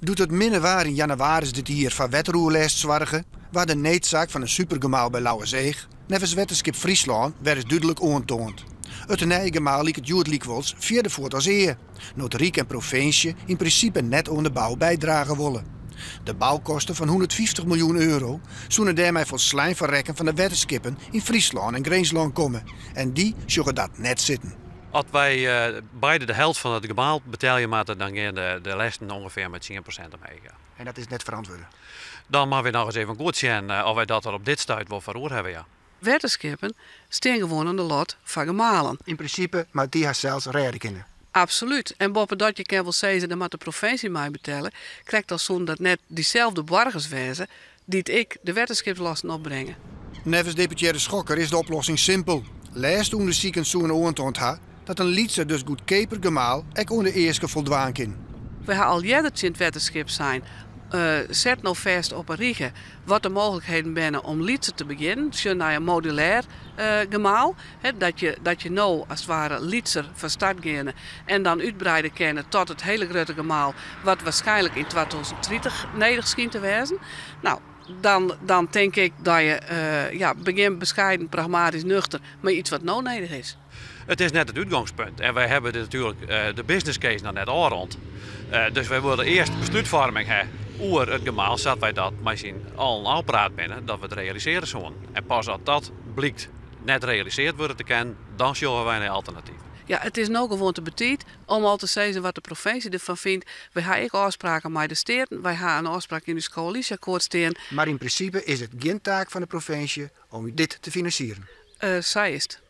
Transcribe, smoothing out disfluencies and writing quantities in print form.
Doet het minnewaar in januari dit hier van wetroerlijst zwargen, waar de needzaak van een supergemaal bij Lauwerzeeg, nevens wetenschap Friesland, werd is duidelijk aantoond. Het nijgemaal liek het Joert Liekwels vierde voort als eer. Notoriek en provincie in principe net aan de bouw bijdragen willen. De bouwkosten van 150 miljoen euro zouden daarmee voor slijm verrekken van de wetenskippen in Friesland en Greensland komen. En die zullen dat net zitten. Als wij beide de helft van het gemaal betalen moeten, dan gaan de lessen ongeveer met 10% omheen. En dat is net verantwoord. Dan moeten we nog eens even goed zien of wij dat er op dit stuit wel verhoord hebben. Ja. Wetenskippen staan gewoon aan de lot van gemalen. In principe, maar die haar zelfs redden kunnen. Absoluut. En boven dat je kan wel zeggen, dat moet de provincie mij betalen, krijgt als zo'n dat net diezelfde borgers wezen die ik de wetenschapslasten opbrengen. Nevens deputaire Schokker is de oplossing simpel. Lees toen de zieken zo'n aantoond had dat een liedse dus goedkoper gemaal ook onder de eerste voldwaan kan. We hebben al jaren in het wetenschap zijn. Zet nou vast op een riegen wat de mogelijkheden zijn om liedsen te beginnen. Dus naar een modulair gemaal. Dat je nou als het ware liedser van start gaan en dan uitbreiden kennen tot het hele grote gemaal. Wat waarschijnlijk in 2030 nedig schijnt te wezen. Nou, dan denk ik dat je begint bescheiden, pragmatisch, nuchter, maar iets wat nou nodig is. Het is net het uitgangspunt. En wij hebben natuurlijk de business case nog net al rond. Dus wij willen eerst besluitvorming hebben over het gemaal, zodat wij dat misschien al een afpraat binnen dat we het realiseren zullen. En pas als dat blijkt net realiseerd worden te kennen, dan zullen wij een alternatief. Ja, het is nou gewoon te betijd om al te zeggen wat de provincie ervan vindt. Wij hebben ook afspraken met de steden, wij hebben een afspraak in het coalitieakkoord staan. Maar in principe is het geen taak van de provincie om dit te financieren. Zij is het.